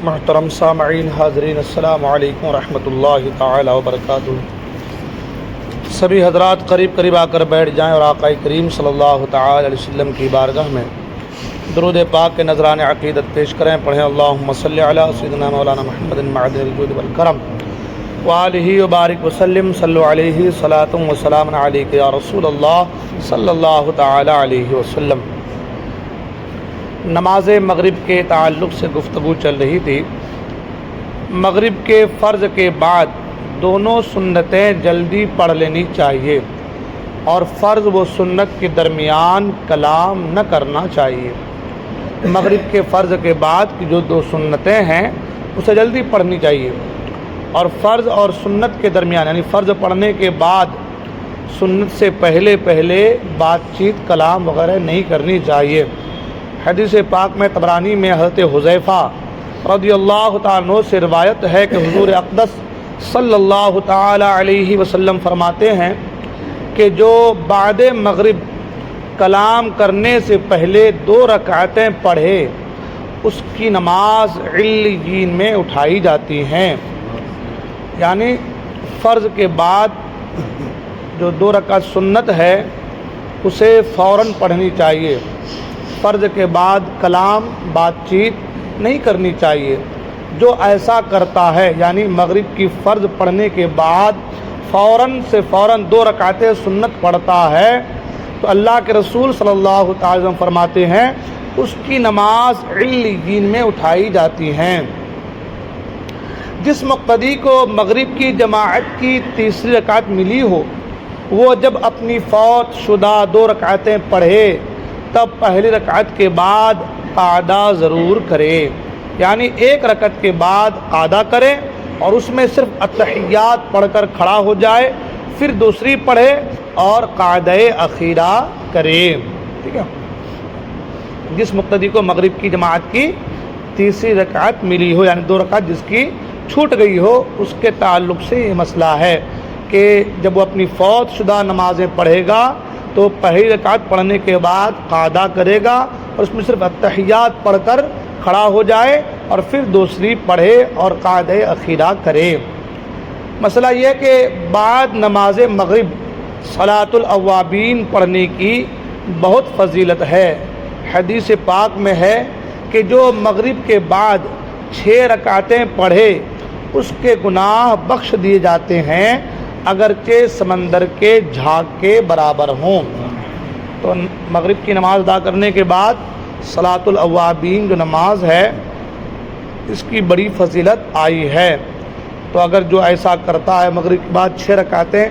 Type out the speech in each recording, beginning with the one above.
محترم سامعین حاضرین، السلام علیکم ورحمۃ اللہ تعالی وبرکاتہ۔ سبھی حضرات قریب آ کر بیٹھ جائیں اور آقا کریم صلی اللہ تعالی علیہ وسلم کی بارگاہ میں درود پاک کے نذران عقیدت پیش کریں۔ پڑھیں اللہم صلی علی سیدنا مولانا محمد معدن الجود والکرم وآلہ وبارک وسلم، صلو علیہ صلاۃ و سلام علیک یا رسول اللہ صلی اللہ تعالی علیہ وسلم۔ نماز مغرب کے تعلق سے گفتگو چل رہی تھی۔ مغرب کے فرض کے بعد دونوں سنتیں جلدی پڑھ لینی چاہیے اور فرض و سنت کے درمیان کلام نہ کرنا چاہیے۔ مغرب کے فرض کے بعد کی جو دو سنتیں ہیں اسے جلدی پڑھنی چاہیے، اور فرض اور سنت کے درمیان یعنی فرض پڑھنے کے بعد سنت سے پہلے بات چیت کلام وغیرہ نہیں کرنی چاہیے۔ حدیث پاک میں طبرانی میں حضرت حذیفہ رضی اللہ تعالیٰ عنہ سے روایت ہے کہ حضور اقدس صلی اللہ تعالی علیہ وسلم فرماتے ہیں کہ جو بعد مغرب کلام کرنے سے پہلے 2 رکعتیں پڑھے اس کی نماز علیین میں اٹھائی جاتی ہیں۔ یعنی فرض کے بعد جو 2 رکعت سنت ہے اسے فوراً پڑھنی چاہیے۔ فرض کے بعد کلام بات چیت نہیں کرنی چاہیے۔ جو ایسا کرتا ہے یعنی مغرب کی فرض پڑھنے کے بعد فوراً 2 رکعتیں سنت پڑھتا ہے تو اللہ کے رسول صلی اللہ تعالی وسلم فرماتے ہیں اس کی نماز علیین میں اٹھائی جاتی ہیں۔ جس مقتدی کو مغرب کی جماعت کی تیسری رکعت ملی ہو وہ جب اپنی فوت شدہ 2 رکعتیں پڑھے تب پہلی رکعت کے بعد قعدہ ضرور کرے، یعنی 1 رکعت کے بعد قعدہ کرے اور اس میں صرف اتحیات پڑھ کر کھڑا ہو جائے، پھر دوسری پڑھے اور قعدہ اخیرہ کرے۔ ٹھیک ہے، جس مقتدی کو مغرب کی جماعت کی تیسری رکعت ملی ہو یعنی 2 رکعت جس کی چھوٹ گئی ہو اس کے تعلق سے یہ مسئلہ ہے کہ جب وہ اپنی فوت شدہ نمازیں پڑھے گا تو پہلی رکعت پڑھنے کے بعد قعدہ کرے گا اور اس میں صرف اتحیات پڑھ کر کھڑا ہو جائے اور پھر دوسری پڑھے اور قعدہ اخیرہ کرے۔ مسئلہ یہ کہ بعد نماز مغرب صلاۃ الاوابین پڑھنے کی بہت فضیلت ہے۔ حدیث پاک میں ہے کہ جو مغرب کے بعد 6 رکعتیں پڑھے اس کے گناہ بخش دیے جاتے ہیں اگرچہ سمندر کے جھاگ کے برابر ہوں۔ تو مغرب کی نماز ادا کرنے کے بعد صلاۃ الاوابین جو نماز ہے اس کی بڑی فضیلت آئی ہے۔ تو اگر جو ایسا کرتا ہے مغرب کے بعد 6 رکعتیں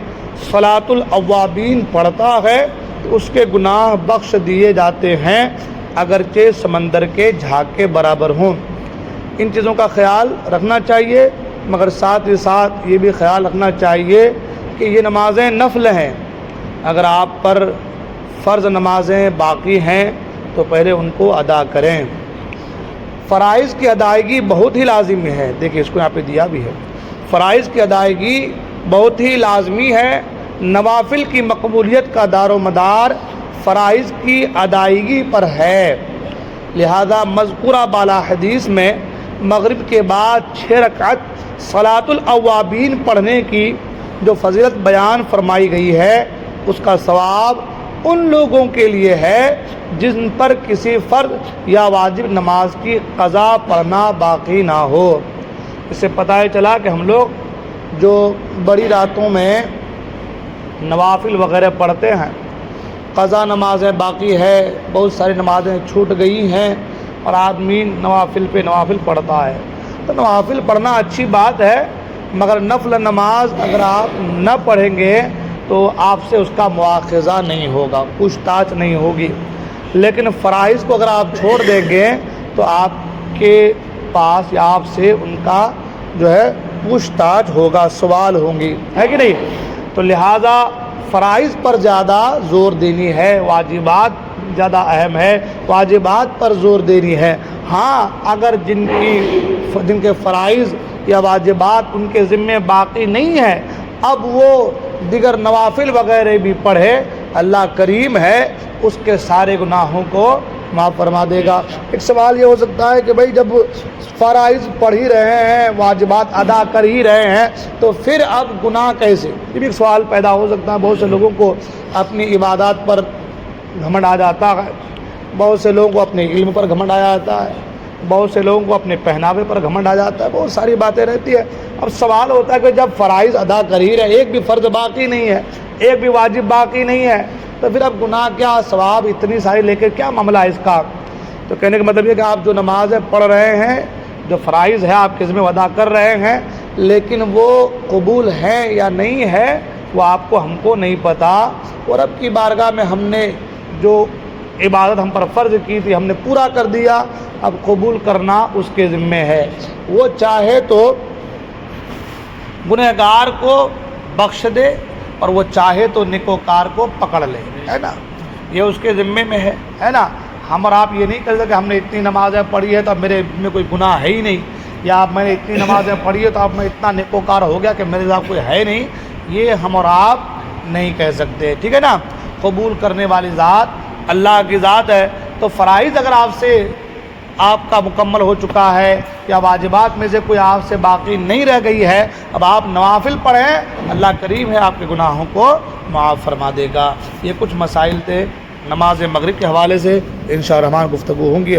صلاۃ الاوابین پڑھتا ہے تو اس کے گناہ بخش دیے جاتے ہیں اگرچہ سمندر کے جھاگ کے برابر ہوں۔ ان چیزوں کا خیال رکھنا چاہیے، مگر ساتھ ہی ساتھ یہ بھی خیال رکھنا چاہیے کہ یہ نمازیں نفل ہیں۔ اگر آپ پر فرض نمازیں باقی ہیں تو پہلے ان کو ادا کریں۔ فرائض کی ادائیگی بہت ہی لازمی ہے۔ دیکھیں اس کو یہاں پہ دیا بھی ہے، فرائض کی ادائیگی بہت ہی لازمی ہے۔ نوافل کی مقبولیت کا دار و مدار فرائض کی ادائیگی پر ہے، لہذا مذکورہ بالا حدیث میں مغرب کے بعد 6 رکعت صلاۃ الاوابین پڑھنے کی جو فضیلت بیان فرمائی گئی ہے اس کا ثواب ان لوگوں کے لیے ہے جن پر کسی فرض یا واجب نماز کی قضا پڑھنا باقی نہ ہو۔ اس سے پتہ چلا کہ ہم لوگ جو بڑی راتوں میں نوافل وغیرہ پڑھتے ہیں، قضا نمازیں باقی ہے، بہت ساری نمازیں چھوٹ گئی ہیں اور آدمی نوافل پہ نوافل پڑھتا ہے، تو نوافل پڑھنا اچھی بات ہے، مگر نفل نماز اگر آپ نہ پڑھیں گے تو آپ سے اس کا مواخذہ نہیں ہوگا، پوچھ تاچھ نہیں ہوگی۔ لیکن فرائض کو اگر آپ چھوڑ دیں گے تو آپ کے پاس یا آپ سے ان کا جو ہے پوچھ تاچھ ہوگا، سوال ہوں گی، ہے کہ نہیں؟ تو لہٰذا فرائض پر زیادہ زور دینی ہے، واجبات زیادہ اہم ہے، واجبات پر زور دینی ہے۔ ہاں اگر جن کے فرائض یا واجبات ان کے ذمے باقی نہیں ہے اب وہ دیگر نوافل وغیرہ بھی پڑھے، اللہ کریم ہے اس کے سارے گناہوں کو معاف فرما دے گا۔ ایک سوال یہ ہو سکتا ہے کہ بھائی جب فرائض پڑھ ہی رہے ہیں، واجبات ادا کر ہی رہے ہیں، تو پھر اب گناہ کیسے؟ یہ بھی ایک سوال پیدا ہو سکتا ہے۔ بہت سے لوگوں کو اپنی عبادات پر گھمنڈ آ جاتا ہے، بہت سے لوگوں کو اپنے علم پر گھمنڈ آ جاتا ہے، بہت سے لوگوں کو اپنے پہناوے پر گھمنڈ آ جاتا ہے، بہت ساری باتیں رہتی ہے۔ اب سوال ہوتا ہے کہ جب فرائض ادا کر ہی رہے، ایک بھی فرض باقی نہیں ہے، ایک بھی واجب باقی نہیں ہے، تو پھر اب گناہ کیا، ثواب اتنی ساری لے کے کیا معاملہ ہے اس کا؟ تو کہنے کا مطلب یہ کہ آپ جو نمازیں پڑھ رہے ہیں، جو فرائض ہے آپ کے ذمہ ادا کر رہے ہیں، لیکن وہ قبول ہے یا نہیں ہے وہ آپ کو ہم کو نہیں پتہ، اور رب کی بارگاہ میں ہم نے جو عبادت ہم پر فرض کی تھی ہم نے پورا کر دیا، اب قبول کرنا اس کے ذمہ ہے۔ وہ چاہے تو گنہگار کو بخش دے اور وہ چاہے تو نیکوکار کو پکڑ لے، ہے نا، یہ اس کے ذمے میں ہے نا۔ ہم اور آپ یہ نہیں کر سکتے ہم نے اتنی نمازیں پڑھی ہے تو اب میرے میں کوئی گناہ ہے ہی نہیں، یا اب میں نے اتنی نمازیں پڑھی ہے تو اب میں اتنا نیکوکار ہو گیا کہ میرے ساتھ کوئی ہے نہیں، یہ ہم اور آپ نہیں کہہ سکتے، ٹھیک ہے نا۔ قبول کرنے والی ذات اللہ کی ذات ہے، تو فرائض اگر آپ سے آپ کا مکمل ہو چکا ہے یا واجبات میں سے کوئی آپ سے باقی نہیں رہ گئی ہے، اب آپ نوافل پڑھیں، اللہ کریم ہے آپ کے گناہوں کو معاف فرما دے گا۔ یہ کچھ مسائل تھے نماز مغرب کے حوالے سے، انشاءاللہ گفتگو ہوں گی۔